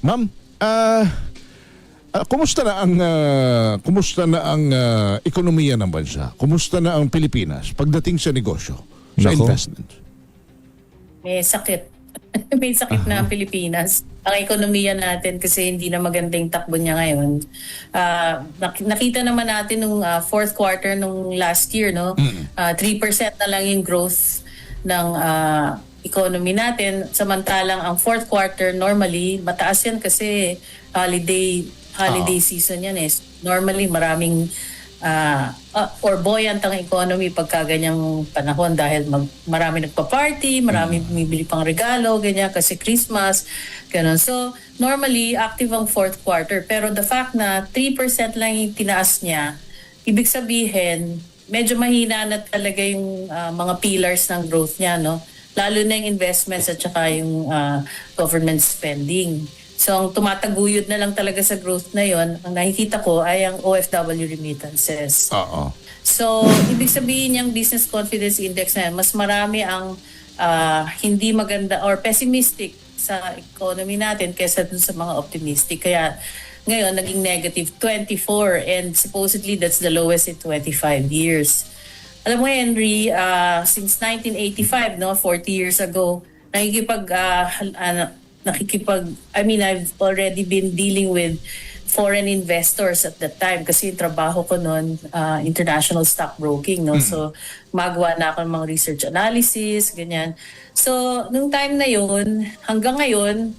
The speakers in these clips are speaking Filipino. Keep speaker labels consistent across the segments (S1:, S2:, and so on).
S1: Ma'am, kumusta na ang ekonomiya ng bansa? Kumusta na ang Pilipinas pagdating sa negosyo, sa
S2: Nako.
S1: investment?
S3: May sakit. May sakit na ang Pilipinas. Ang ekonomiya natin kasi hindi na magandang takbo niya ngayon. Nakita naman natin nung fourth quarter nung last year, no? 3% na lang yung growth ng economy natin. Samantalang ang fourth quarter normally mataas yan kasi holiday season yan eh. Normally maraming or buoyant ang economy pagka ganyang panahon dahil marami nagpa-party, marami bumibili pang regalo, ganyan kasi Christmas, ganun. So, normally active ang fourth quarter pero the fact na 3% lang yung tinaas niya, ibig sabihin medyo mahina na talaga yung mga pillars ng growth niya, no? Lalo na yung investments at saka yung government spending. So ang tumataguyod na lang talaga sa growth na yon, ang nakikita ko ay ang OFW remittances.
S1: Oo.
S3: So ibig sabihin yung business confidence index na yan, mas marami ang hindi maganda or pessimistic sa economy natin kaysa dun sa mga optimistic. Kaya ngayon naging negative 24 and supposedly that's the lowest in 25 years. Alam mo Henry, since 1985, no, 40 years ago, I've already been dealing with foreign investors at that time kasi yung trabaho ko noon, international stockbroking, no? So, magawa na ako ng mga research analysis, ganyan. So, nung time na yun, hanggang ngayon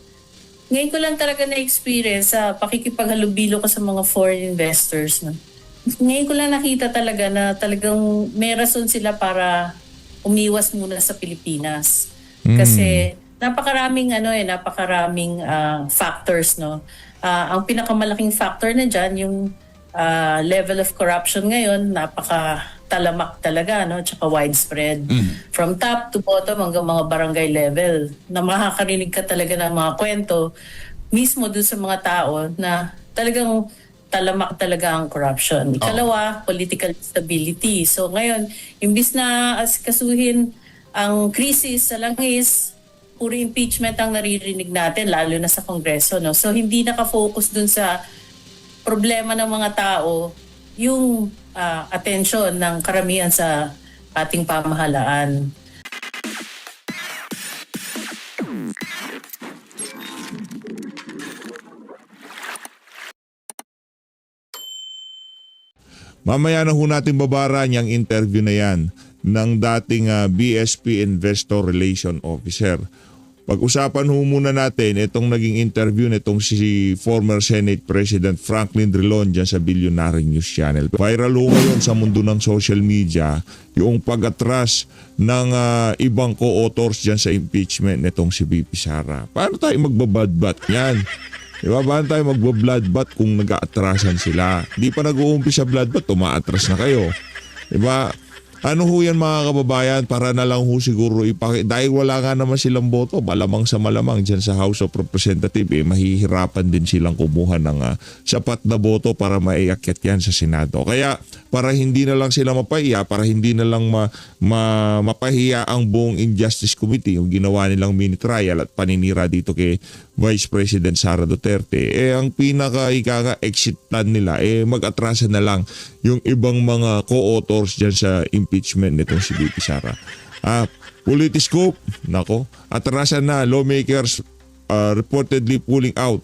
S3: ko lang talaga na-experience sa pakikipaghalubilo ko sa mga foreign investors, no? Ngayon ko lang nakita talaga na talagang may rason sila para umiwas muna sa Pilipinas. Kasi napakaraming factors, no. Ang pinakamalaking factor na diyan yung level of corruption ngayon, napakatalamak talaga, no, tsaka widespread. From top to bottom hanggang mga barangay level. Na makakarinig ka talaga ng mga kwento mismo dun sa mga tao na talagang talamak talaga ang corruption. Ikalawa, political stability. So ngayon, imbis na kasuhin ang krisis sa langis, puro impeachment ang naririnig natin, lalo na sa Kongreso, no? So hindi nakafocus dun sa problema ng mga tao yung atensyon ng karamihan sa ating pamahalaan.
S2: Mamaya na ho natin babaran yung interview na yan ng dating BSP Investor Relation Officer. Pag-usapan ho muna natin itong naging interview nitong si former Senate President Franklin Drilon dyan sa Billionaire News Channel. Viral ho ngayon sa mundo ng social media yung pag-atras ng ibang co-authors dyan sa impeachment nitong si BP Sara. Paano tayo magbabadbat yan? Diba, paano tayo magba-bloodbath kung nag-aatrasan sila? Di pa nag-uumpisa bloodbath, tumaatras na kayo. Diba? Ano ho yan mga kababayan, para na lang ho siguro dahil wala nga naman silang boto, malamang sa malamang dyan sa House of Representatives, mahihirapan din silang kumuha ng sapat na boto para maiakyat yan sa Senado. Kaya para hindi na lang sila mapahiya, para hindi na lang mapahiya ang buong Injustice Committee, yung ginawa nilang mini trial at paninira dito kay Vice President Sara Duterte, ang exit plan nila, mag-atrasan na lang yung ibang mga co-authors dyan sa impeachment nitong si BP Sara. Politiscope, nako, atrasan na, lawmakers reportedly pulling out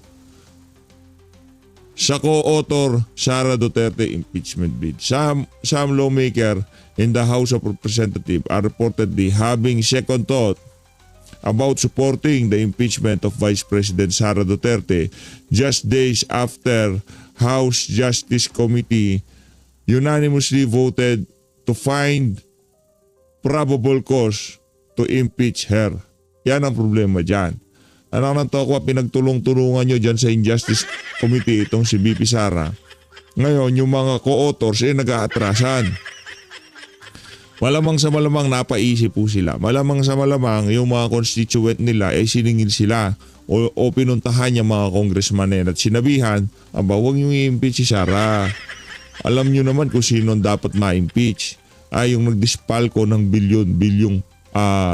S2: sa co-author Sara Duterte impeachment bid. Some lawmaker in the House of Representatives are reportedly having second thought about supporting the impeachment of Vice President Sara Duterte just days after House Justice Committee unanimously voted to find probable cause to impeach her. Yan ang problema dyan. Ano nang tokwa, pinagtulong-tulungan nyo dyan sa Injustice Committee itong si BP Sara. Ngayon, yung mga co-authors nag-aatrasan. Malamang sa malamang napaisip po sila. Malamang sa malamang yung mga constituent nila siningil sila o pinuntahan yung mga congressman at sinabihan, huwag nyo i-impeach si Sara. Alam nyo naman kung sino dapat ma-impeach. Yung nagdispalko ng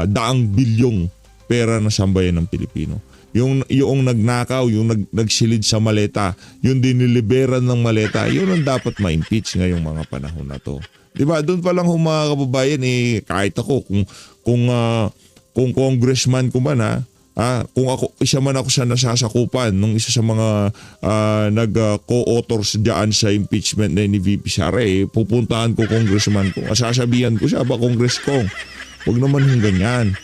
S2: daang bilyong pera ng sambayan ng Pilipino. yung nagnakaw, yung nagsilid sa maleta, yung diniliberan ng maleta, yun ang dapat ma-impeach ngayong mga panahon na to. 'Di ba? Doon pa lang mga kababayan, kahit ako kung congressman ko man kung isa man ako sa nasasakupan nung isa sa mga nag-co-authors diyan sa impeachment ni VP Sara, pupuntahan ko congressman ko. Sasabihan ko siya, congress ko. Huwag naman yung ganyan.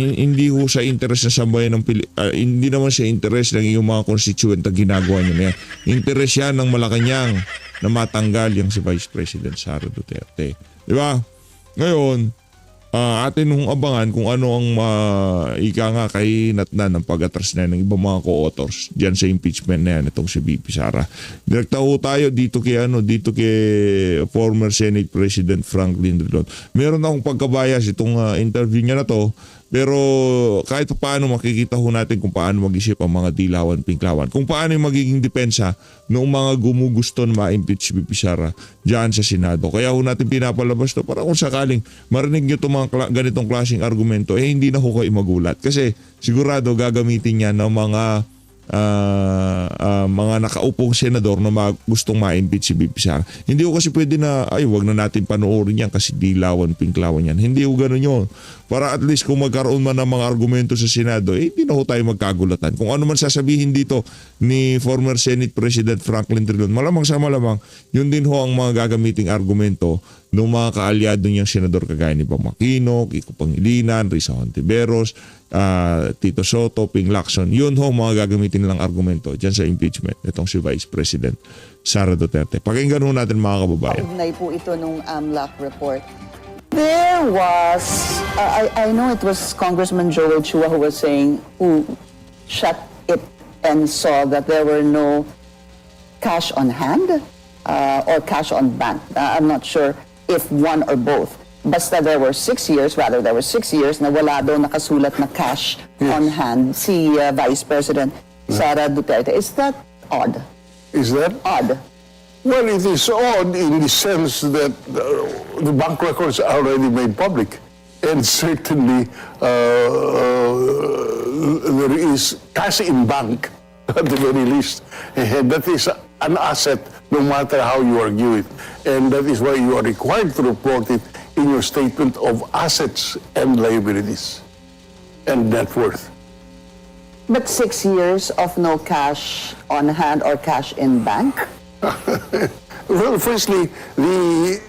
S2: Hindi ho sa interest ng sambayan ng hindi naman sa interest ng iyong mga constituent ang ginagawa niyo na yan. Interest yan ng Malacanang na matanggal yung si Vice President Sara Duterte. Di ba? Ngayon, atin nung abangan kung ano ang ika nga kay natnan ng pag-atras na ng ibang mga co-authors diyan sa impeachment na yan itong si VP Sara. Direkta ho tayo dito kay former Senate President Franklin Drilon. Meron akong pagkabayas itong interview niya na to, pero kahit paano makikita ho natin kung paano mag-isip ang mga dilawan, pinklawan. Kung paano yung magiging depensa ng mga gumugusto na ma-impeach VP Sara dyan sa Senado. Kaya ho natin pinapalabas to para kung sakaling marinig nyo itong mga ganitong klaseng argumento, hindi na ho kayo magulat. Kasi sigurado gagamitin niya ng mga nakaupong senador na gustong ma-impeach si VP Sara. Hindi ko kasi pwede na, wag na natin panoorin yan kasi dilawan, pinklawan yan. Hindi ko ganun yun. Para at least kung magkaroon man ng mga argumento sa Senado, hindi na ho tayo magkagulatan. Kung ano man sasabihin dito ni former Senate President Franklin Drilon, malamang sa malamang, yun din ho ang mga gagamiting argumento ng mga kaalyado niyang senador kagaya ni Bam Aquino, Kiko Pangilinan, Risa Hontiveros, Tito Soto, Ping Lacson. Yun ho mga gagamitin nilang argumento dyan sa impeachment itong si Vice President Sara Duterte. Pakinggan ho natin mga kababayan.
S4: Kaugnay po ito nung AMLAC report. There was, I know it was Congressman Joel Chua who shut it and saw that there were no cash on hand or cash on bank. I'm not sure if one or both. Basta there were 6 years na wala daw nakasulat na cash on hand si Vice President Sara Duterte. Is that odd?
S5: Is that?
S4: Odd.
S5: Well, it is odd in the sense that the bank records are already made public. And certainly there is cash in bank at the very least. And that is an asset no matter how you argue it. And that is why you are required to report it in your statement of assets and liabilities and net worth.
S4: But 6 years of no cash on hand or cash in bank?
S5: Well, firstly, the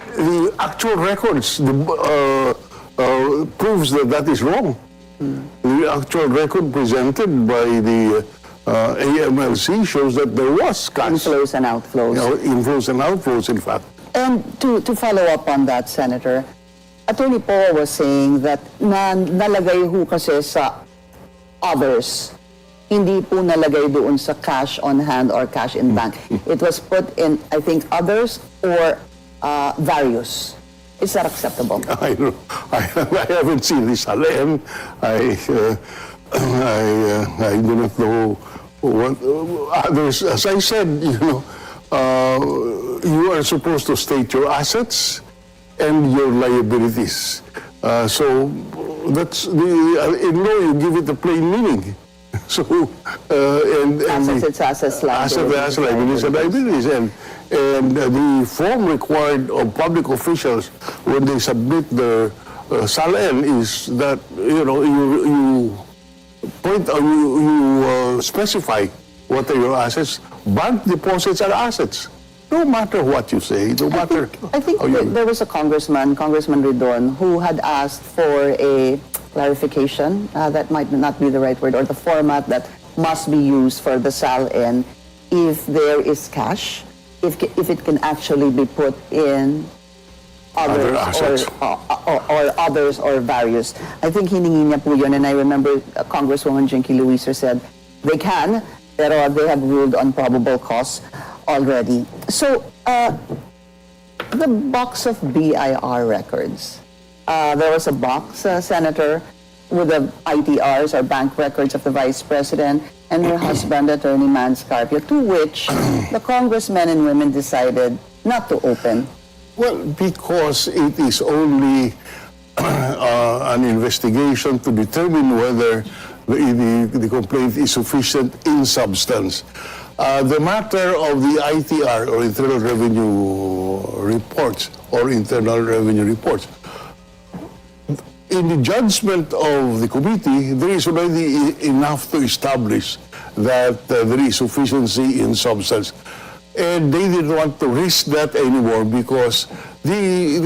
S5: actual records proves that is wrong. The actual record presented by the AMLC shows that there was cash.
S4: Inflows and outflows.
S5: Inflows and outflows, in fact.
S4: And to follow up on that, Senator, Attorney Poe was saying that nalagay ho kasi sa others, hindi po nalagay doon sa cash on hand or cash in bank. It was put in, I think, others or various. Is that acceptable?
S5: I haven't seen this Alem. I do not know what others. As I said, you are supposed to state your assets and your liabilities. So that's in law you give it a plain meaning. So
S4: Assets, it's assets, liabilities.
S5: Assets, liabilities, and the form required of public officials when they submit their SALN is that you point you specify what are your assets. Bank deposits are assets. No matter what you say, no matter.
S4: I think there was a Congressman Ridon, who had asked for a clarification, that might not be the right word, or the format that must be used for the SALN if there is cash, if it can actually be put in
S5: Other assets.
S4: or others or various. I think hiningi niya po yun, and I remember Congresswoman Jinky Luiser said they can, pero they have ruled on probable cause already. So, the box of BIR records. There was a box, Senator, with the ITRs or bank records of the Vice President and her husband, Attorney Mans Carpio, to which the congressmen and women decided not to open.
S5: Well, because it is only an investigation to determine whether the complaint is sufficient in substance. The matter of the ITR, or Internal Revenue Reports, in the judgment of the committee, there is already enough to establish that there is sufficiency in substance. And they didn't want to risk that anymore because the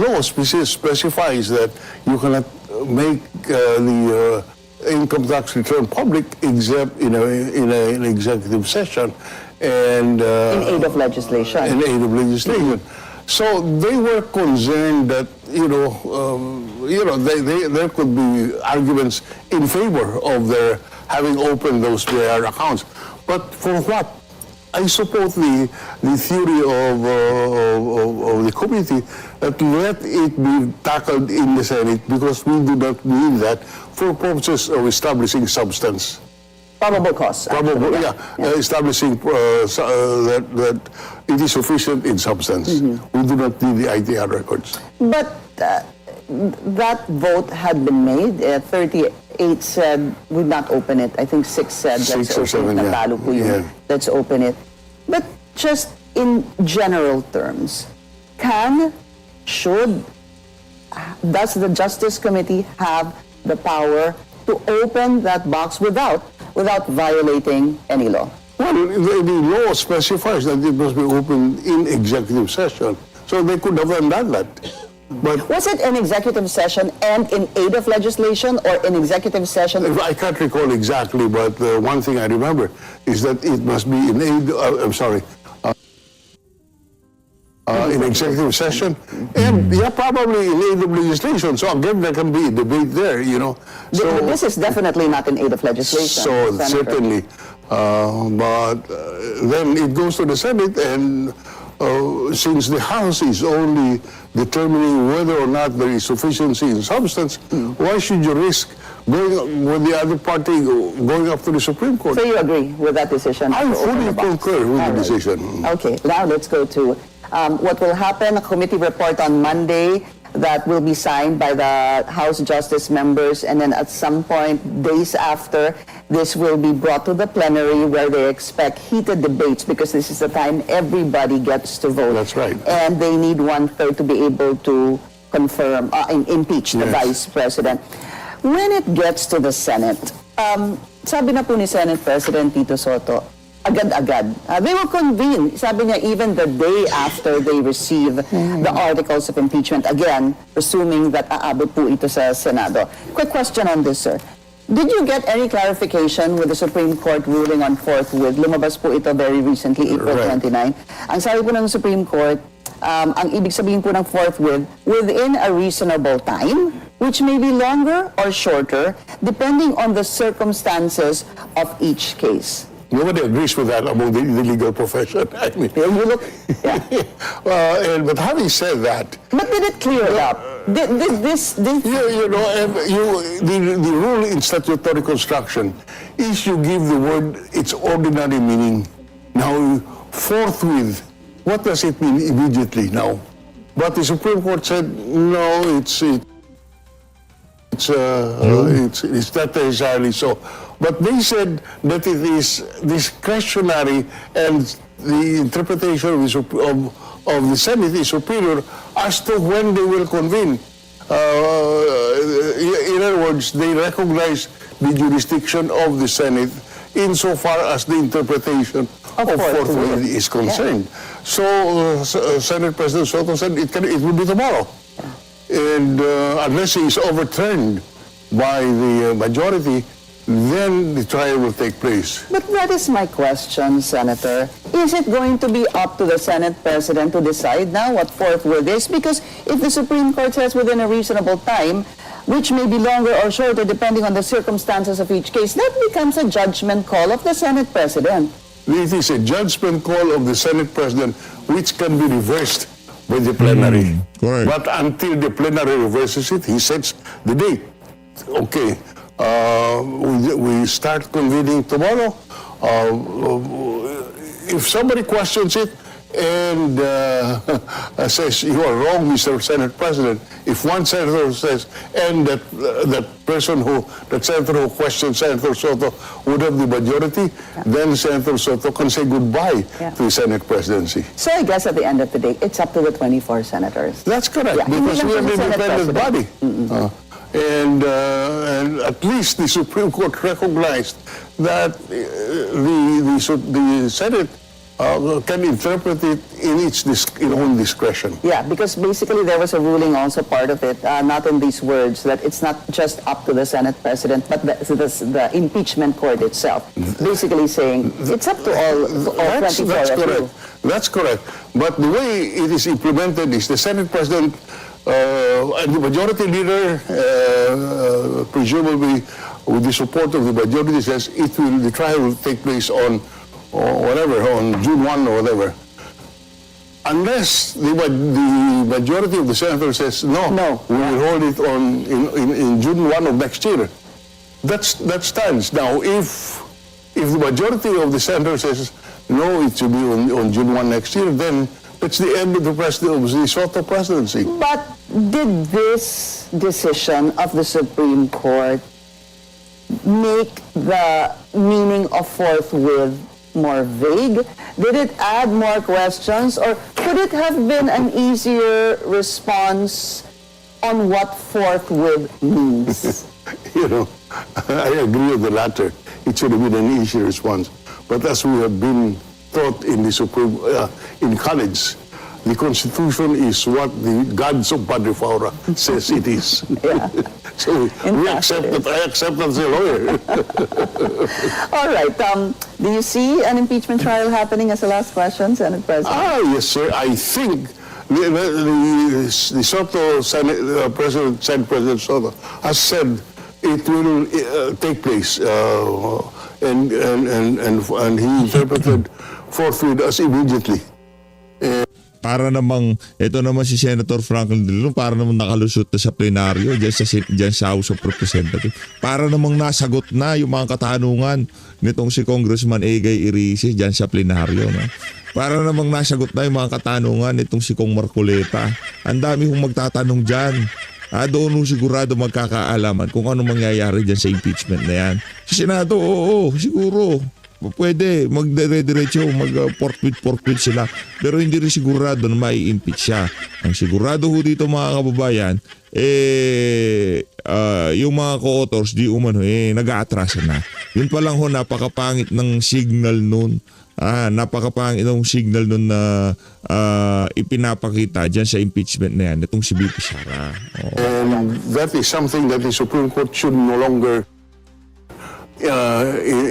S5: law specifies that you cannot make the income tax return public except in an executive session and
S4: In aid of legislation.
S5: in aid of legislation. So they were concerned that there could be arguments in favor of their having opened those BIR accounts. But for what? I support the theory of the committee that let it be tackled in the Senate because we do not need that for purposes of establishing substance.
S4: Probable cause. actually,
S5: Probably, establishing that it is sufficient in substance. We do not need the ITR records.
S4: But that vote had been made. 38 said, would not open it. I think 6 said, let's
S5: 6 or
S4: open
S5: 7,
S4: it.
S5: yeah.
S4: Natalo po yun.
S5: Yeah.
S4: Let's open it. But just in general terms, does the Justice Committee have the power to open that box without violating any law?
S5: Well, the law specifies that it must be opened in executive session. So they could have done that. But
S4: Was it in executive session and in aid of legislation, or in executive session?
S5: I can't recall exactly, but one thing I remember is that it must be in aid, in executive session, and probably in aid of legislation. So again, there can be a debate there, So,
S4: But this is definitely not in aid of legislation.
S5: so
S4: Senator.
S5: certainly, but then it goes to the Senate, and since the House is only determining whether or not there is sufficiency in substance, why should you risk going with the other party going up to the Supreme Court?
S4: So you agree with that decision?
S5: I
S4: to open
S5: fully
S4: the box?
S5: concur with the
S4: All right.
S5: decision.
S4: Okay, now let's go to what will happen. A committee report on Monday that will be signed by the House Justice members, and then at some point, days after, this will be brought to the plenary where they expect heated debates because this is the time everybody gets to vote.
S5: That's right.
S4: And they need 1/3 to be able to confirm, impeach the
S5: Yes.
S4: Vice President. When it gets to the Senate, sabi na po ni Senate President Tito Soto, agad-agad. They will convene, sabi niya, even the day after they receive the articles of impeachment. Again, presuming that aabot po ito sa Senado. Quick question on this, sir. Did you get any clarification with the Supreme Court ruling on forthwith? Lumabas po ito very recently, April
S5: Right.
S4: 29. Ang sabi po ng Supreme Court, ang ibig sabihin po ng forthwith, within a reasonable time, which may be longer or shorter, depending on the circumstances of each case.
S5: Nobody agrees with that among the legal profession. I mean,
S4: You look, yeah.
S5: but having said that,
S4: But did it clear it up? This
S5: the rule in statutory construction is you give the word its ordinary meaning. Now, forthwith, what does it mean immediately now? But the Supreme Court said, no, it's not necessarily so. But they said that it is discretionary and the interpretation of the Senate is superior as to when they will convene. In other words, they recognize the jurisdiction of the Senate insofar as the interpretation of forthwith is concerned. So Senate President Soto said it will be tomorrow. And unless he is overturned by the majority, then the trial will take place.
S4: But that is my question, Senator. Is it going to be up to the Senate President to decide now what forthwith is? Because if the Supreme Court says within a reasonable time, which may be longer or shorter depending on the circumstances of each case, that becomes a judgment call of the Senate President.
S5: It is a judgment call of the Senate President which can be reversed by the plenary.
S2: correct.
S5: But until the plenary reverses it, he sets the date. Okay, we start convening tomorrow. If somebody questions it, and says you are wrong, Mr. Senate President. If one senator says, and that senator who questioned Senator Soto would have the majority, then Senator Soto can say goodbye to the Senate presidency.
S4: So I guess at the end of the day, it's up to the 24 senators.
S5: That's correct,
S4: Yeah,
S5: because
S4: hindi
S5: we
S4: lang
S5: are
S4: po
S5: an
S4: si Senate
S5: independent body.
S4: President.
S5: And at least the Supreme Court recognized that the Senate can interpret it in its own discretion.
S4: Yeah, because basically there was a ruling also part of it, not in these words, that it's not just up to the Senate President, but the impeachment court itself. Basically saying it's up to all 24
S5: That's
S4: of you.
S5: correct. That's correct. But the way it is implemented is the Senate President and the Majority Leader, presumably with the support of the majority, says the trial will take place on June 1 or whatever. Unless the majority of the senators says, no, we will hold it in June 1 of next year. That stands. Now, if the majority of the senators says, no, it should be on June 1 next year, then that's the end of the Soto presidency.
S4: But did this decision of the Supreme Court make the meaning of forthwith more vague? Did it add more questions? Or could it have been an easier response on what forthwith means?
S5: I agree with the latter. It should have been an easier response. But as we have been taught in in college, the Constitution is what the gods of Padre Faura says it is.
S4: Yeah.
S5: So
S4: In
S5: we
S4: fact,
S5: accept
S4: it is.
S5: that. I accept that as a lawyer.
S4: All right. Do you see an impeachment trial happening as a last question, Senate President?
S5: Yes, sir. I think the Soto Senate President Soto has said it will take place, and he interpreted forthwith as immediately.
S2: Para namang, ito naman si Senator Franklin Drilon, para namang nakalusot na sa plenaryo dyan sa House of Representatives. Para namang nasagot na yung mga katanungan nitong si Congressman Egay Irice dyan sa plenaryo. No? Para namang nasagot na yung mga katanungan nitong si Kong Marcoleta. Ang dami kong magtatanong dyan. Doon sigurado magkakaalaman kung ano mangyayari dyan sa impeachment na yan. Sa Senado, oo, siguro. Pwede, magdire-diretso, mag-forfeit sila. Pero hindi rin sigurado na mai-impeach siya. Ang sigurado ho dito mga kababayan, yung mga co-authors, di umano, nag-aatrasa na. Yun pa lang ho, napakapangit ng signal nun. Napakapangit ng signal nun na ipinapakita dyan sa impeachment na yan, itong si VP Sara.
S5: And that is something that the Supreme Court should no longer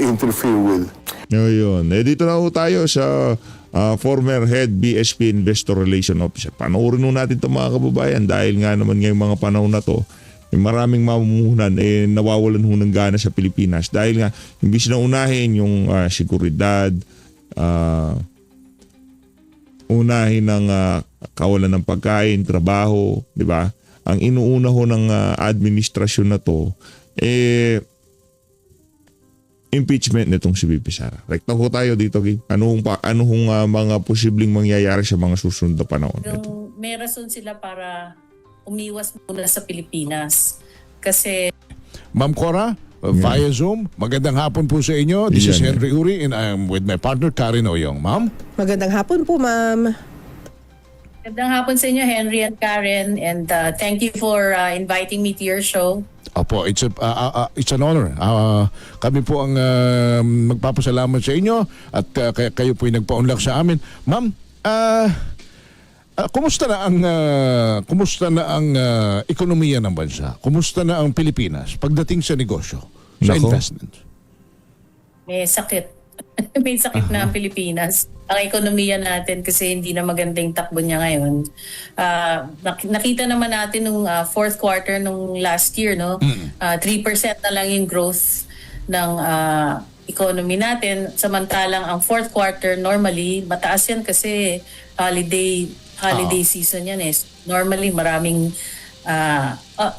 S5: interfere with.
S2: Yun. Dito na ho tayo sa former head BSP Investor Relation Officer. Panoorin ho natin ito mga kababayan dahil nga naman ngayong mga panahon na to, maraming mamumuhunan nawawalan ho ng gana sa Pilipinas dahil nga imbis na unahin yung seguridad, unahin ng kawalan ng pagkain, trabaho, di ba? Ang inuuna ho ng administrasyon na to, impeachment nitong si VP Sara. Rekta ho tayo dito, Ging. Ano hong mga posibleng mangyayari sa mga susunod na panahon?
S3: Yung may rason sila para umiwas muna sa Pilipinas. Kasi
S1: Ma'am Cora, via Zoom, magandang hapon po sa inyo. This is
S2: Yan.
S1: Henry Uri and I'm with my partner Karen Oyong. Ma'am?
S6: Magandang hapon po, ma'am.
S3: magandang hapon sa inyo, Henry and Karen. And thank you for inviting me to your show.
S1: Opo, it's an honor. Kami po ang magpapasalamat sa inyo at kayo po yung nagpaunlak sa amin. Ma'am, kumusta na ang ekonomiya ng bansa? Kumusta na ang Pilipinas pagdating sa negosyo, sa
S2: Nako.
S1: investment?
S3: May sakit. May sakit na ang Pilipinas. Ang ekonomiya natin kasi hindi na magandang takbo niya ngayon. Nakita naman natin nung fourth quarter nung last year, no? 3% na lang yung growth ng economy natin. Samantalang ang fourth quarter normally mataas yan kasi holiday season yan eh. Normally maraming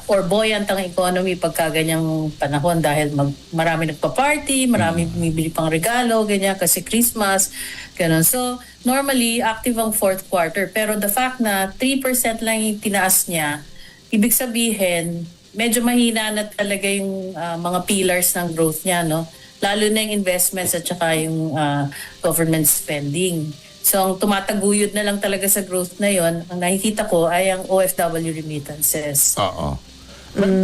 S3: or buoyant ang economy pagka ganyang panahon dahil marami nagpa-party, marami bumibili pang regalo, ganyan kasi Christmas, ganun. So, normally, active ang fourth quarter. Pero the fact na 3% lang yung tinaas niya, ibig sabihin, medyo mahina na talaga yung mga pillars ng growth niya, no? Lalo na yung investments at saka yung government spending. So ang tumataguyod na lang talaga sa growth na yon, ang nakikita ko ay ang OFW remittances.
S1: Oo.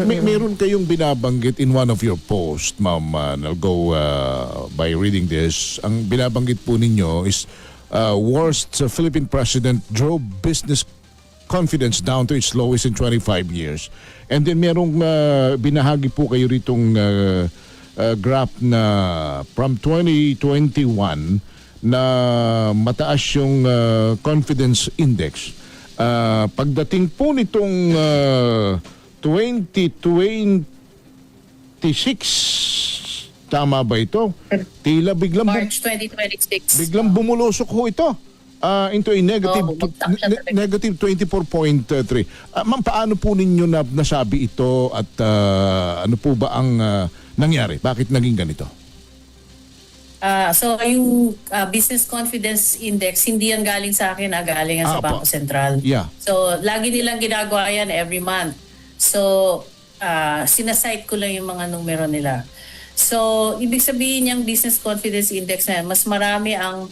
S1: Meron kayong binabanggit in one of your posts, ma'am, I'll go by reading this. Ang binabanggit po ninyo is worst Philippine president drove business confidence down to its lowest in 25 years. And then merong binahagi po kayo ritong graph na from 2021 na mataas yung confidence index. Pagdating po nitong 2026, tama ba ito? Tila
S3: March 2026.
S1: biglang bumulusok ho ito into a negative
S3: Oo, bumagsak siya talaga.
S1: negative 24.3. Ma'am, paano po ninyo nasabi ito at ano po ba ang nangyari? Bakit naging ganito?
S3: So yung business confidence index, hindi yan galing sa akin, galing yan sa
S1: Opo.
S3: Bangko Sentral.
S1: Yeah.
S3: So lagi nilang ginagawa yan every month. So sinasite ko lang yung mga numero nila. So ibig sabihin yung business confidence index na yan, mas marami ang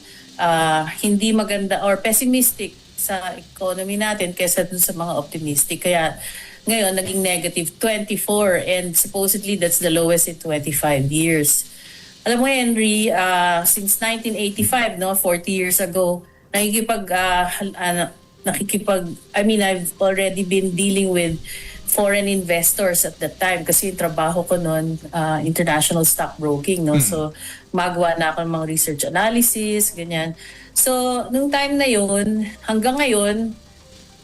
S3: hindi maganda or pessimistic sa economy natin kaysa dun sa mga optimistic. Kaya ngayon naging negative 24 and supposedly that's the lowest in 25 years. Alam mo, Henry, since 1985, no, 40 years ago, I've already been dealing with foreign investors at that time kasi yung trabaho ko noon, international stockbroking, no? So, magawa na ako ng mga research analysis, ganyan. So, nung time na yun, hanggang ngayon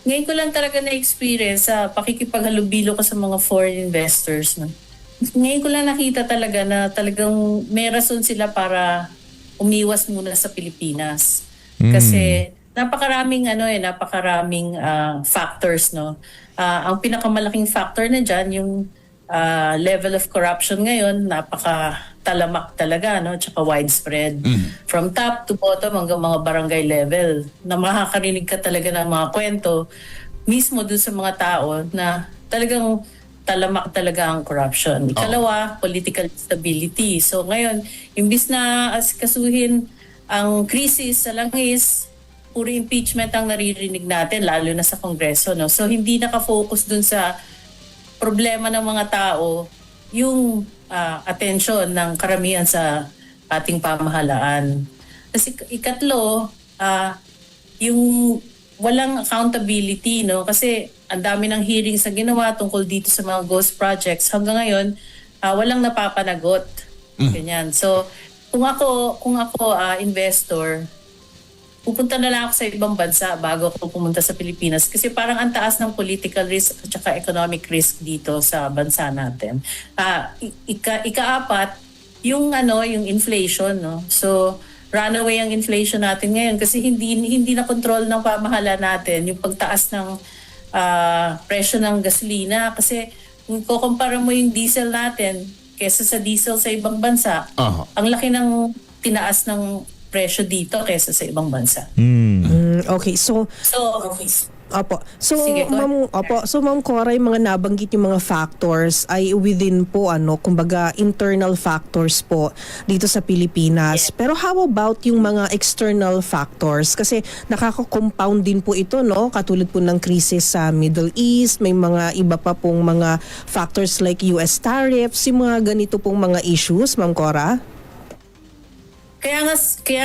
S3: ko lang talaga na-experience sa pakikipaghalubilo ko sa mga foreign investors, no? Ngayon ko lang nakita talaga na talagang may rason sila para umiwas muna sa Pilipinas. Kasi napakaraming factors, no. Ang pinakamalaking factor na diyan yung level of corruption ngayon, napakatalamak talaga, no, tsaka widespread. From top to bottom hanggang mga barangay level. Na makakarinig ka talaga ng mga kwento mismo doon sa mga tao na talagang talamak talaga ang corruption. Ikalawa, political stability. So ngayon, imbis na asikasuhin ang krisis sa langis, puro impeachment ang naririnig natin, lalo na sa Kongreso, no? So hindi nakafocus dun sa problema ng mga tao yung atensyon ng karamihan sa ating pamahalaan. Kasi ikatlo, yung walang accountability, no? Kasi ang dami ng hearings na ginawa tungkol dito sa mga ghost projects. Hanggang ngayon, walang napapanagot. Ganyan. So, kung ako investor, pupunta na lang ako sa ibang bansa bago ako pumunta sa Pilipinas kasi parang ang taas ng political risk at saka economic risk dito sa bansa natin. Ikaapat, yung inflation, no? So, runaway ang inflation natin ngayon kasi hindi na control ng pamahalaan natin yung pagtaas ng presyo ng gasolina kasi kung kukumpara mo yung diesel natin kesa sa diesel sa ibang bansa, ang laki ng tinaas ng presyo dito kesa sa ibang bansa.
S6: Okay, so Opo. So,
S3: Sige, go ahead.
S6: Ma'am Cora, yung mga nabanggit yung mga factors ay within po kumbaga internal factors po dito sa Pilipinas.
S3: Yeah.
S6: Pero how about yung mga external factors? Kasi nakaka-compound din po ito, no? Katulad po ng krisis sa Middle East, may mga iba pa pong mga factors like US tariffs, yung mga ganito pong mga issues, Ma'am Cora?
S3: Kaya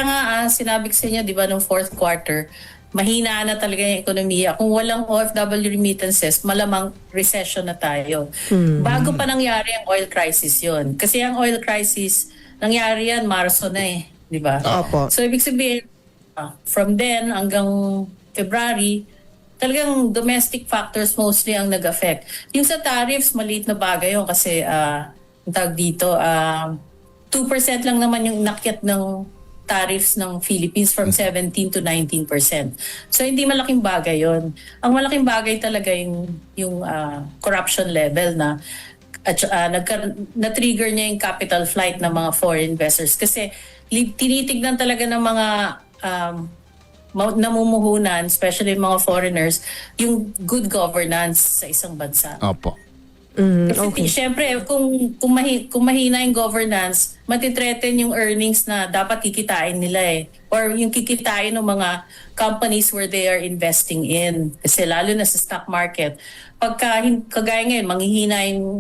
S3: nga sinabi ko sa inyo, di ba, nung fourth quarter, mahina na talaga yung ekonomiya. Kung walang OFW remittances, malamang recession na tayo. Bago pa nangyari ang oil crisis yon. Kasi ang oil crisis, nangyari yan Marso na di ba?
S6: Opo.
S3: So ibig sabihin, from then hanggang February, talagang domestic factors mostly ang nag-affect. Yung sa tariffs, maliit na bagay yun kasi ang tawag dito, 2% lang naman yung nakyat ng tariffs ng Philippines from 17 to 19%. So hindi malaking bagay yon. Ang malaking bagay talaga yung corruption level na na-trigger niya yung capital flight ng mga foreign investors kasi tinitignan talaga ng mga namumuhunan, especially mga foreigners, yung good governance sa isang bansa.
S1: Opo.
S3: Kasi syempre, kung mahina yung governance, matitreten yung earnings na dapat kikitain nila eh. Or yung kikitain ng mga companies where they are investing in. Kasi lalo na sa stock market. Pagka, kagaya ngayon,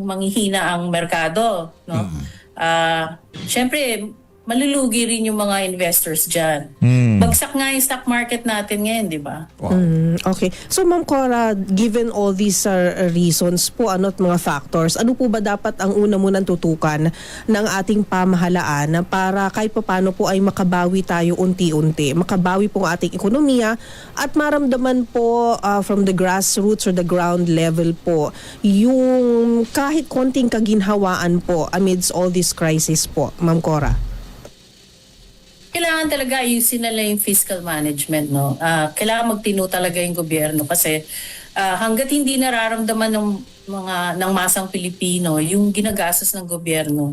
S3: manghihina ang merkado. No? Syempre, malulugi rin yung mga investors dyan. Bagsak nga yung stock market natin ngayon, di ba?
S6: Okay. So Ma'am Cora, given all these reasons po at mga factors, ano po ba dapat ang una munang tutukan ng ating pamahalaan para kahit paano po ay makabawi tayo unti-unti, makabawi po ang ating ekonomiya at maramdaman po from the grassroots or the ground level po yung kahit konting kaginhawaan po amidst all this crisis po, Ma'am Cora?
S3: Kailangan talaga ayusin nila yung fiscal management, no? Kailangan magtino talaga yung gobyerno kasi hangga't hindi nararamdaman ng masang Pilipino yung ginagastos ng gobyerno,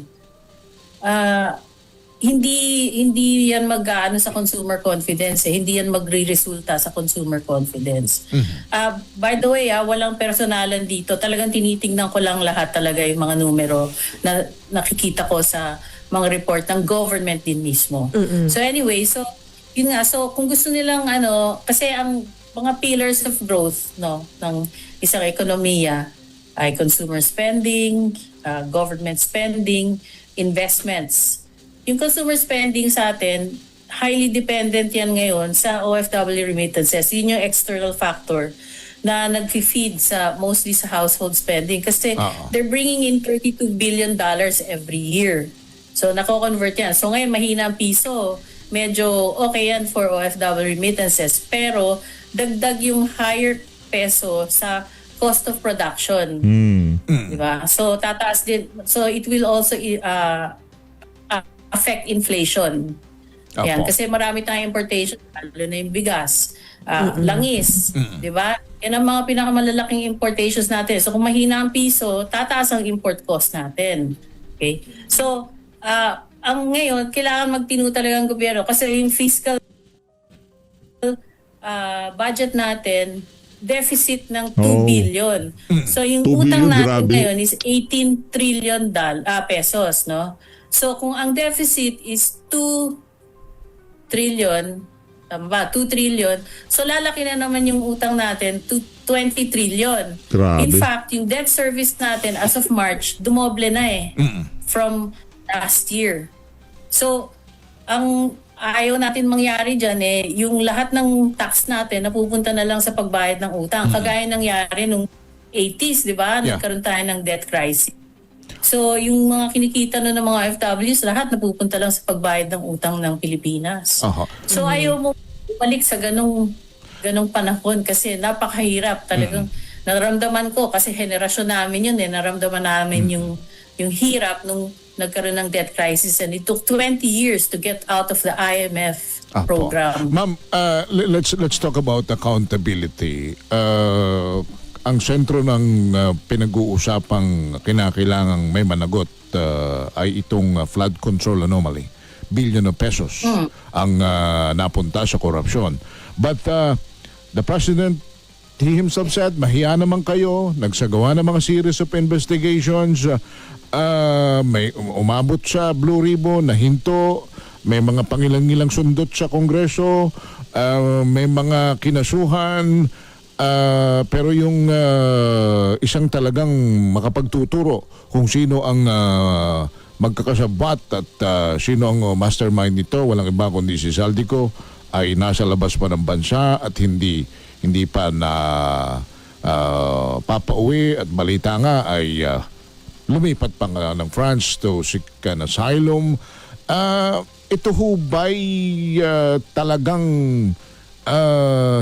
S3: hindi yan mag-aano sa consumer confidence, hindi yan magre-resulta sa consumer confidence. By the way, walang personalan dito. Talagang tinitingnan ko lang lahat talaga yung mga numero na nakikita ko sa mga report ng government din mismo. So anyway, so yun nga, so kung gusto nilang kasi ang mga pillars of growth ng isang ekonomiya ay consumer spending, government spending, investments. Yung consumer spending sa atin, highly dependent yan ngayon sa OFW remittances. Yun yung external factor na nag-feed mostly sa household spending kasi they're bringing in $32 billion every year. So, nako-convert yan. So, ngayon, mahina ang piso. Medyo okay yan for OFW remittances. Pero, dagdag yung higher peso sa cost of production. Diba? So, tataas din. So, it will also affect inflation. Yan. Kasi marami tayong importation. Lalo na yung bigas. Langis. Diba? Yan ang mga pinakamalalaking importations natin. So, kung mahina ang piso, tataas ang import cost natin. Okay? So, ang ngayon, kailangan magtino talaga ang gobyerno kasi yung fiscal budget natin, deficit ng 2 billion. So yung
S2: 2
S3: utang
S2: billion,
S3: natin
S2: grabe.
S3: ngayon is 18 trillion pesos, no? So kung ang deficit is 2 trillion, tama ba? 2 trillion. So lalaki na naman yung utang natin to 20 trillion.
S2: Grabe.
S3: In fact, yung debt service natin as of March, dumoble na eh. From last year. So, ang ayaw natin mangyari dyan yung lahat ng tax natin napupunta na lang sa pagbayad ng utang. Kagaya nangyari nung 80s, di ba?
S1: Yeah.
S3: Nagkaroon tayo ng debt crisis. So, yung mga kinikita na ng mga FWs, lahat napupunta lang sa pagbayad ng utang ng Pilipinas. So, ayaw mo balik sa ganong panahon kasi napakahirap talagang. Naramdaman ko kasi henerasyon namin yun naramdaman namin yung hirap nung nagkaroon ng debt crisis and it took 20 years to get out of the IMF program.
S1: Ma'am, let's talk about accountability. Ang sentro ng pinag-uusapang kinakailangang may managot ay itong flood control anomaly. Billion of pesos ang napunta sa korupsyon. But the President, he himself said, mahiya naman kayo, nagsagawa ng mga series of investigations, may umabot sa Blue Ribbon, nahinto, may mga pangilang-ilang sundot sa Kongreso, may mga kinasuhan, pero yung isang talagang makapagtuturo kung sino ang magkakasabat at sino ang mastermind nito, walang iba kundi si Saldico, ay nasa labas pa ng bansa at hindi pa na papauwi at balita nga ay lumipat pa nga ng France to seek an asylum. Ito ho ba'y talagang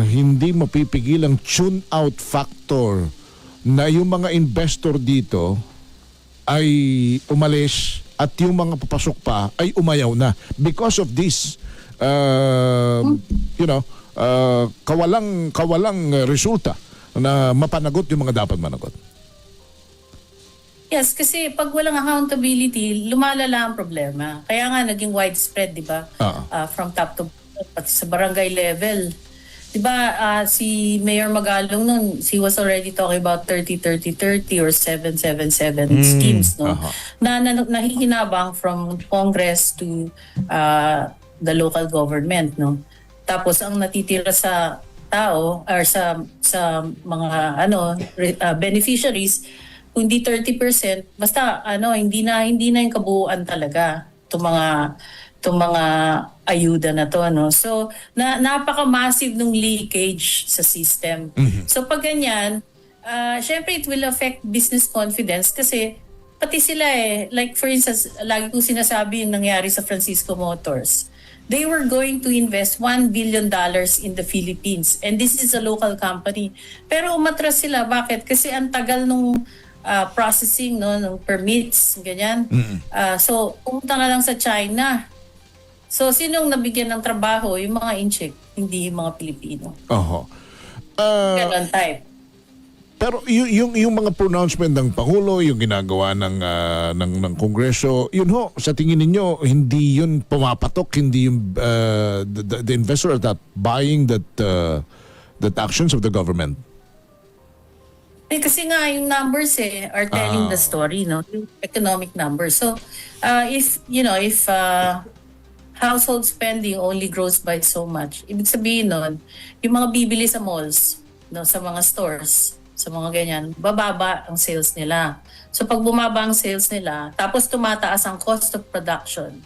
S1: hindi mapipigil ang tune-out factor na yung mga investor dito ay umalis at yung mga papasok pa ay umayaw na because of this kawalang resulta na mapanagot yung mga dapat managot.
S3: Yes, kasi pag walang accountability, lumalala ang problema. Kaya nga naging widespread, di ba? From top to bottom, pati sa barangay level. Di ba, si Mayor Magalong nun, he was already talking about 30-30-30 or 7-7-7 schemes, no? Na nahihinabang from Congress to the local government, no? Tapos ang natitira sa tao or sa mga beneficiaries, kundi 30%, basta hindi na yung kabuuan talaga itong mga ayuda na to, no? So napaka-massive nung leakage sa system. So pag ganyan, syempre it will affect business confidence kasi pati sila like for instance, lagi kong sinasabi yung nangyari sa Francisco Motors. They were going to invest $1 billion in the Philippines and this is a local company. Pero umatras sila. Bakit? Kasi ang tagal nung processing, no, ng permits, ganyan. So, pumunta na lang sa China. So, sinong nabigyan ng trabaho? Yung mga incheck, hindi yung mga Pilipino. Ganon type.
S1: Pero yung mga pronouncement ng Pangulo, yung ginagawa ng Kongreso, yun ho, sa tingin ninyo, hindi yun pumapatok, hindi yung the investor are not buying that actions of the government?
S3: Kasi nga yung numbers are telling the story, no? Yung economic numbers. So if household spending only grows by so much, ibig sabihin nun, yung mga bibili sa malls, no, sa mga stores, sa mga ganyan, bababa ang sales nila. So pag bumaba ang sales nila, tapos tumataas ang cost of production,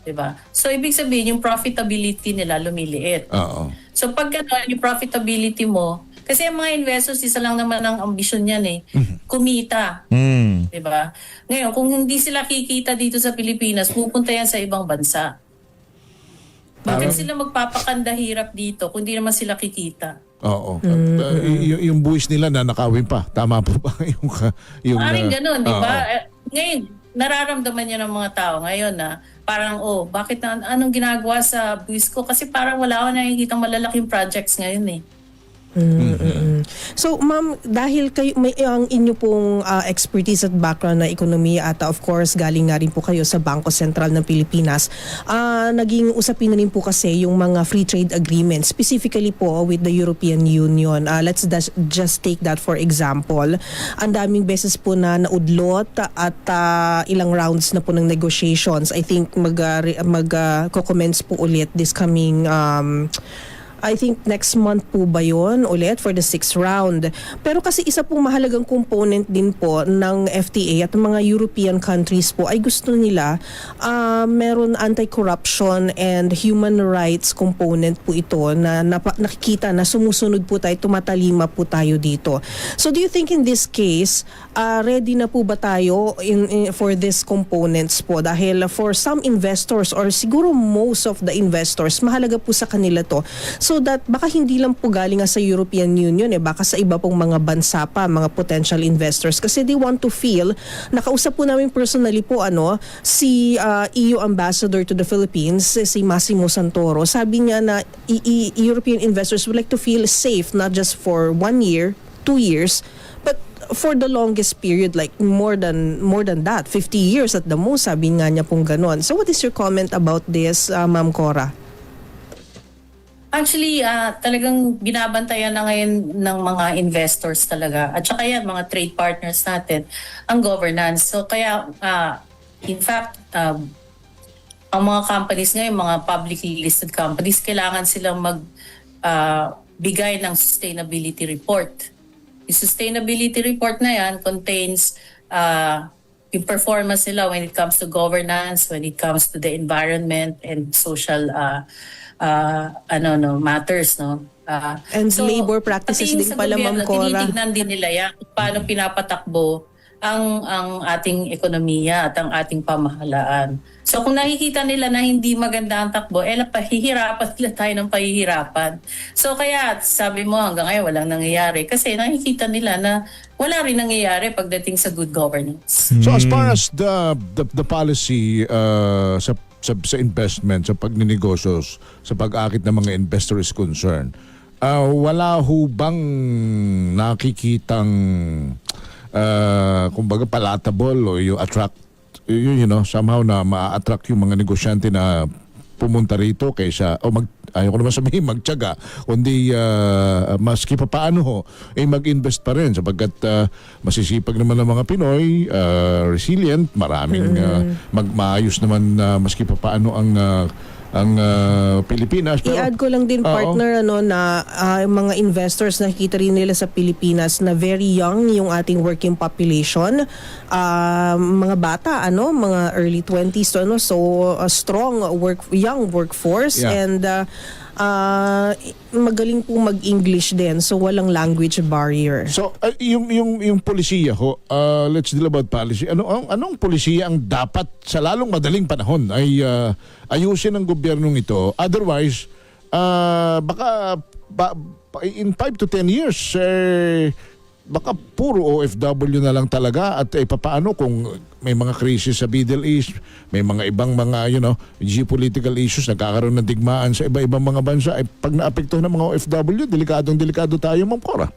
S3: 'di ba? So ibig sabihin yung profitability nila lumiliit. So pag gano'n yung profitability mo, kasi ang mga investors, isa lang naman ang ambisyon niyan kumita. 'Di ba? Ngayon, kung hindi sila kikita dito sa Pilipinas, pupunta yan sa ibang bansa. Bakit sila magpapakanda hirap dito kung hindi naman sila kikita? Yung buwis nila na nakawin pa. Tama po ba? Maraming ganun, di ba? Ngayon, nararamdaman niya ng mga tao ngayon na parang, bakit anong ginagawa sa buwis ko? Kasi parang wala ako nakikita malalaking projects ngayon
S6: So ma'am, dahil kayo may ang inyo pong expertise at background na ekonomiya at of course galing nga rin po kayo sa Bangko Sentral ng Pilipinas, naging usapin na rin po kasi yung mga free trade agreements, specifically po with the European Union. Let's just take that for example. Ang daming beses po na naudlot at ilang rounds na po ng negotiations. I think mag-commence po ulit this coming I think next month po ba yun ulit for the 6th round. Pero kasi isa pong mahalagang component din po ng FTA at mga European countries po ay gusto nila meron anti-corruption and human rights component po ito na nakikita na sumusunod po tayo, tumatalima po tayo dito. So do you think in this case, ready na po ba tayo for these components po? Dahil for some investors or siguro most of the investors, mahalaga po sa kanila to. So that baka hindi lang po galing sa European Union, baka sa iba pong mga bansa pa, mga potential investors, kasi they want to feel, nakausap po namin personally po si EU Ambassador to the Philippines, si Massimo Santoro. Sabi niya na European investors would like to feel safe not just for 1 year, 2 years, but for the longest period, like more than that, 50 years at the most, sabi nga niya pong ganon. So what is your comment about this, Ma'am Cora?
S3: Actually, talagang binabantayan na ngayon ng mga investors talaga. At saka yan, mga trade partners natin, ang governance. So kaya, in fact, ang mga companies ngayon, mga publicly listed companies, kailangan silang magbigay ng sustainability report. Yung sustainability report na yan contains yung performance nila when it comes to governance, when it comes to the environment and social matters, no?
S6: And so, labor practices din pala, Ma'am Cora.
S3: Tinitignan din nila yan kung paano pinapatakbo ang ating ekonomiya at ang ating pamahalaan. So kung nakikita nila na hindi maganda ang takbo, pahihirapan nila tayo ng pahihirapan. So kaya sabi mo hanggang ngayon walang nangyayari kasi nakikita nila na wala rin nangyayari pagdating sa good governance.
S1: So as far as the policy sa investment, sa pagninegosyo, sa pag-akit ng mga investor is concerned. Wala ho bang nakikitang kumbaga palatable o yung attract, somehow na ma-attract yung mga negosyante na pumunta rito kaysa ayaw ko naman sabihin magtiyaga, kundi maski pa paano mag-invest pa rin sapagkat masisipag naman ng mga Pinoy, resilient, maraming maayos naman maski pa paano ang Pilipinas. Pero,
S6: I-add ko lang din, partner, na mga investors, nakikita rin nila sa Pilipinas na very young yung ating working population. Mga bata, mga early 20s, so a strong young workforce,
S1: Yeah.
S6: and magaling po mag-English din, so walang language barrier.
S1: So yung polisiya ho, let's deal about policy. Anong polisiya ang dapat sa lalong madaling panahon ay ayusin ng gobyernong ito? Otherwise, baka in 5 to 10 years baka puro OFW na lang talaga at papaano kung may mga krisis sa Middle East, may mga ibang mga geopolitical issues, nagkakaroon ng digmaan sa iba-ibang mga bansa, pag naapektuhan ng mga OFW, delikado tayo, Ma'am Cora.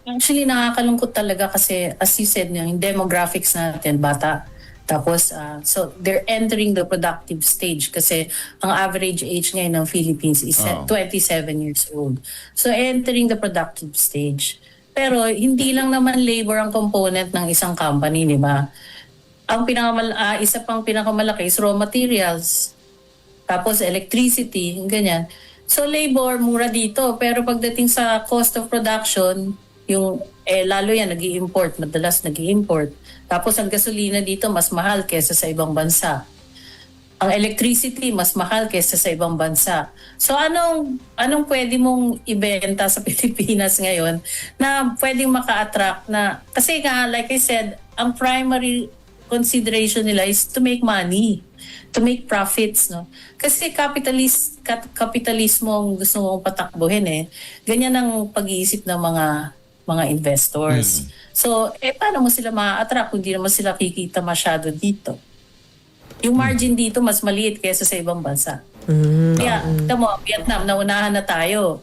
S3: Actually, nakakalungkot talaga kasi as you said, yung demographics natin, bata. Tapos, so they're entering the productive stage kasi ang average age ngayon ng Philippines is 27 years old. So, entering the productive stage. Pero, hindi lang naman labor ang component ng isang company, di ba? Ang isa pang pinakamalaki is raw materials. Tapos, electricity, ganyan. So, labor, mura dito. Pero pagdating sa cost of production, yung lalo yan, nag-i-import, madalas nag-i-import. Tapos ang gasolina dito mas mahal kaysa sa ibang bansa. Ang electricity mas mahal kaysa sa ibang bansa. So anong pwede mong ibenta sa Pilipinas ngayon na pwedeng maka-attract na, kasi nga, like I said, ang primary consideration nila is to make money, to make profits, no? Kasi kapitalismo ang gusto mong patakbuhin Ganyan ang pag-iisip ng mga investors. So, paano mo sila ma-attract kung di naman sila kikita masyado dito? Yung margin dito mas maliit kaysa sa ibang bansa. Kaya, kita mo, Vietnam, naunahan na tayo.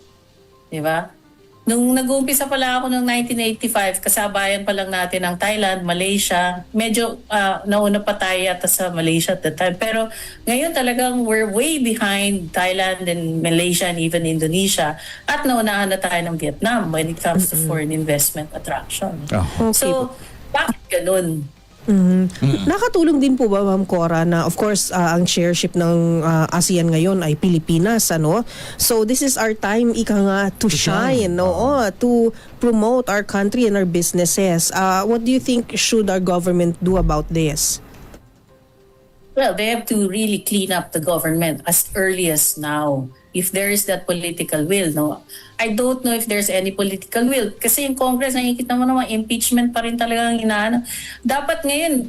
S3: Di ba? Nung nag-uumpisa pala ako noong 1985, kasabayan pa lang natin ang Thailand, Malaysia. Medyo nauna pa tayo yata sa Malaysia at that time. Pero ngayon talagang we're way behind Thailand and Malaysia and even Indonesia. At naunahan na tayo ng Vietnam when it comes to foreign investment attraction.
S6: Okay.
S3: So, bakit ganun?
S6: Nakatulong din po ba, Ma'am Cora, na of course ang chairship ng ASEAN ngayon ay Pilipinas, So this is our time, ika nga, to shine, to promote our country and our businesses. What do you think should our government do about this?
S3: Well, they have to really clean up the government as early as now. If there is that political will, no? I don't know if there's any political will. Kasi yung Congress, nakikita mo naman, impeachment pa rin talaga ang inaano. Dapat ngayon,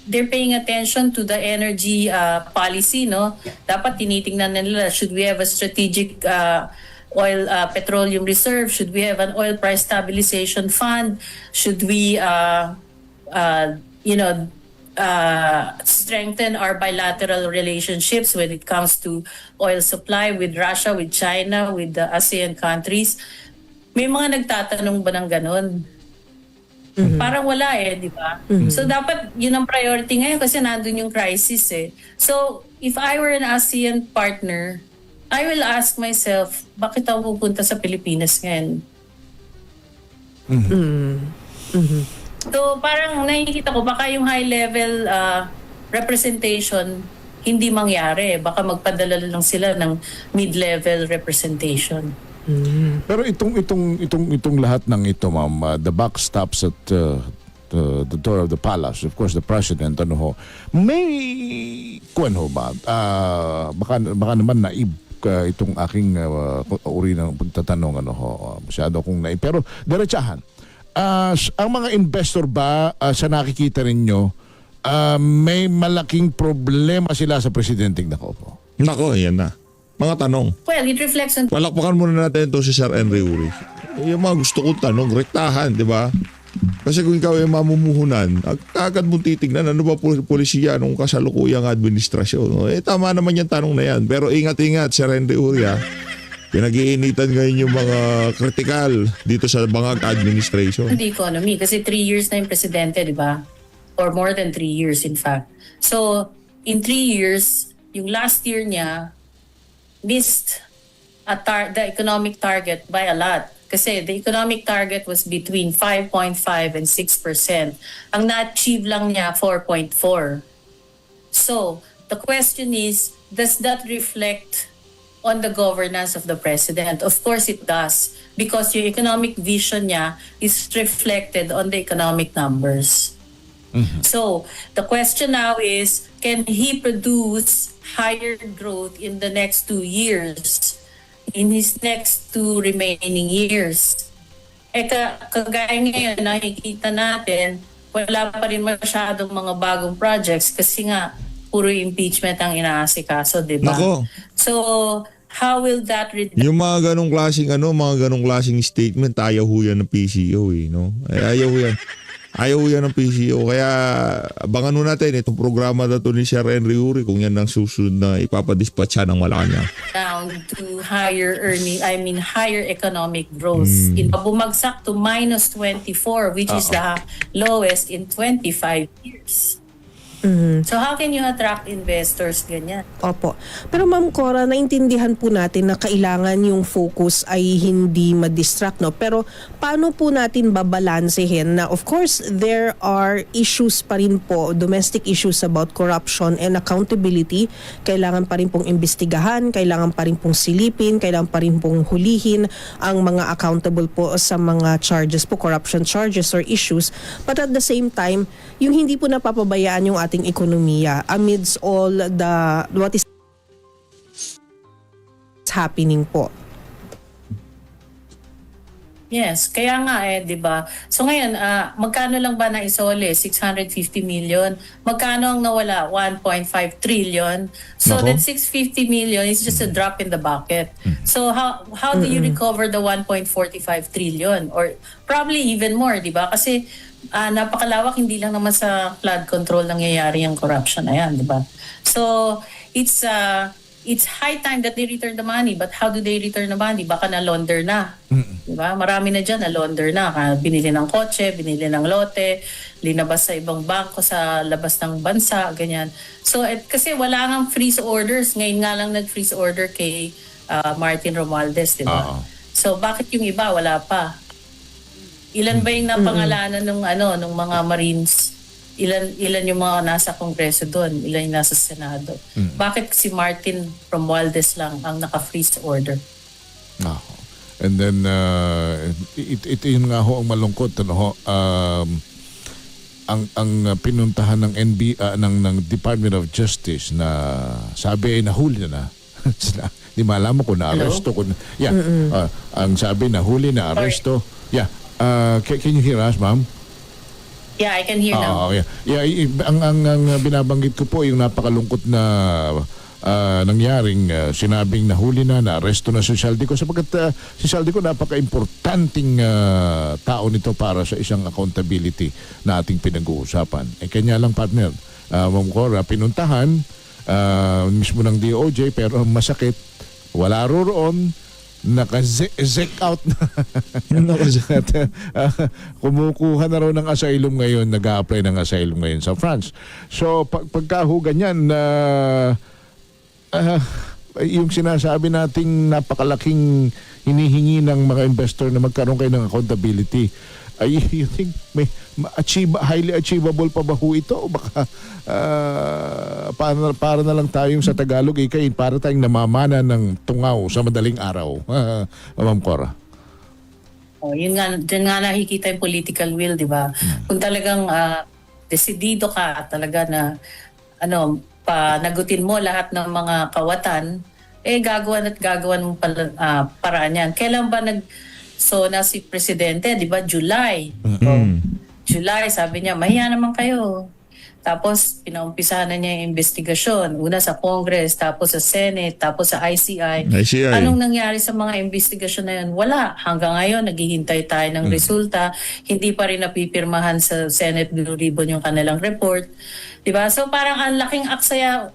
S3: they're paying attention to the energy policy, no? Dapat tinitingnan nila, should we have a strategic petroleum reserve? Should we have an oil price stabilization fund? Should we, strengthen our bilateral relationships when it comes to oil supply with Russia, with China, with the ASEAN countries? May mga nagtatanong ba ng ganun? Parang wala di ba? So dapat yun ang priority ngayon kasi nandun yung crisis So if I were an ASEAN partner, I will ask myself, bakit ako pupunta sa Pilipinas ngayon? So parang nakikita ko baka yung high level representation hindi mangyari. Baka magpadala lang sila ng mid-level representation.
S1: Pero itong lahat ng ito, Ma'am, the buck stops at the door of the palace. Of course, the president, may ba? Baka naman naib itong aking uri ng pagtatanong, masyado akong naib. Pero diretsahan. Ang mga investor ba sa nakikita ninyo, may malaking problema sila sa presidenteng nakaupo?
S2: Nako, yan na. Mga tanong.
S3: Well, it reflects on...
S2: Palakpakan muna natin ito si Sir Henry Uri. Yung mga gusto kong tanong, rektahan, di ba? Kasi kung ikaw ay mamumuhunan, agad mo titignan ano ba polisiya nung kasalukuyang administrasyon. No? Tama naman yung tanong na yan. Pero ingat-ingat, Sir Henry Uria. Pinag-iinitan ngayon yung mga kritikal dito sa Bangag administration.
S3: The economy, kasi 3 years na yung presidente, di ba? Or more than 3 years, in fact. So, in 3 years, yung last year niya, missed the economic target by a lot. Kasi the economic target was between 5.5 and 6%. Ang na-achieve lang niya, 4.4. So, the question is, does that reflect on the governance of the president? Of course it does, because yung economic vision niya is reflected on the economic numbers. So, the question now is, can he produce higher growth in the next 2 years, in his next 2 remaining years? Kagaya ngayon, nakikita natin, wala pa rin masyadong mga bagong projects kasi nga, puro impeachment ang inaasikaso, di ba?
S2: Nako.
S3: So, how will that
S2: Yung mga ganong klaseng statement, ayaw ho yan ng PCO eh, no? Ayaw ho yan. Ayaw ho yan ng PCO. Kaya abangan ho natin itong programa na to ni Sir Henry Uria kung yan ang susunod na ipapadispatcha ng Malacanang.
S3: down to higher economic growth. Bumagsak to minus 24, which is the lowest in 25 years. So how can you attract investors ganyan?
S6: Opo. Pero Ma'am Cora, naintindihan po natin na kailangan yung focus ay hindi ma-distract, no? Pero paano po natin babalansehin na of course there are issues pa rin po, domestic issues about corruption and accountability. Kailangan pa rin pong imbestigahan, kailangan pa rin pong silipin, kailangan pa rin pong hulihin ang mga accountable po sa mga charges po, corruption charges or issues. But at the same time, yung hindi po napapabayaan yung ating ekonomiya amidst all what is happening po.
S3: Yes, kaya nga 'di ba? So ngayon, magkano lang ba na isole? 650 million. Magkano ang nawala? 1.5 trillion. So
S2: Nako.
S3: that 650 million is just a drop in the bucket. So how do you recover the 1.45 trillion or probably even more, 'di ba? Kasi napakalawak, hindi lang naman sa flood control nangyayari ang corruption na yan, di ba? So, it's high time that they return the money. But how do they return the money? Baka na-launder na. Di ba? Marami na dyan na-launder na. Binili ng kotse, binili ng lote, linabas sa ibang bangko sa labas ng bansa, ganyan. So, kasi wala nang freeze orders. Ngayon nga lang nag-freeze order kay Martin Romualdez, di ba? So, bakit yung iba wala pa? Ilan ba yung napangalanan ng mga Marines? Ilan yung mga nasa Kongreso doon? Ilan yung nasa Senado? Bakit si Martin Romualdez lang ang naka-freeze order?
S1: And then, ito yun nga ho ang malungkot. Ano ho, ang pinuntahan ng ng Department of Justice na sabi ay nahuli na. Di malaman ko na aresto ko. Yeah. Ang sabi nahuli na aresto. Yeah. Can you hear us, ma'am?
S3: Yeah, I can hear now.
S1: Yeah, ang binabanggit ko po yung napakalungkot na nangyaring sinabing nahuli na aresto na si Saldico sapagkat si Saldico napaka-importanting tao nito para sa isang accountability na ating pinag-uusapan. Kanya lang, partner, Ma'am Cora, pinuntahan mismo ng DOJ pero masakit, wala roon, naka-zek out na. Kumukuha na raw ng asylum ngayon, nag-a-apply ng asylum ngayon sa France. So pagka ho ganyan yung sinasabi nating napakalaking hinihingi ng mga investor na magkaroon kayo ng accountability, you think may highly achievable pa ba ho ito? O baka para na lang tayong sa Tagalog, para tayong namamana ng tungaw sa madaling araw. Ma'am Cora.
S3: Yun nga, dyan nga nakikita yung political will, di ba? Kung talagang desidido ka talaga na panagutin mo lahat ng mga kawatan, gagawan mo paraan yan. Kailan ba na si Presidente, di ba, July. July, sabi niya, mahiya naman kayo. Tapos pinaumpisahan na niya yung investigasyon. Una sa Congress, tapos sa Senate, tapos sa ICI.
S2: ICI.
S3: Anong nangyari sa mga investigasyon na yun? Wala. Hanggang ngayon, naghihintay tayo ng resulta. Hindi pa rin napipirmahan sa Senate Blue Ribbon yung kanilang report. Diba? So parang ang laking aksaya,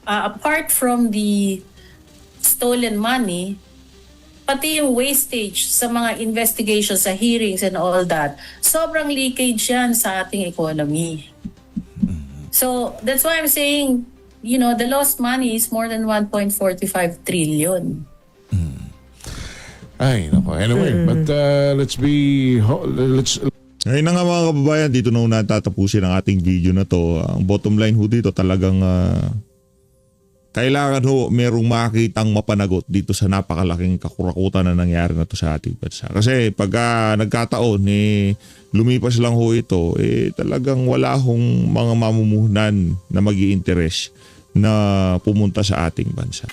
S3: apart from the stolen money, pati yung wastage sa mga investigations, sa hearings and all that, sobrang leakage yan sa ating economy. So that's why I'm saying, you know, the lost money is more than 1.45 trillion.
S1: Ay, nako. Anyway, but let's
S2: Ngayon na nga mga kababayan, dito na una tatapusin ang ating video na to. Ang bottom line ho dito talagang kailangan ho merong makitang mapanagot dito sa napakalaking kakurakutan na nangyari na to sa ating bansa. Kasi pagka nagkataon, lumipas lang ho ito, talagang wala hong mga mamumuhunan na mag-i-interest na pumunta sa ating bansa.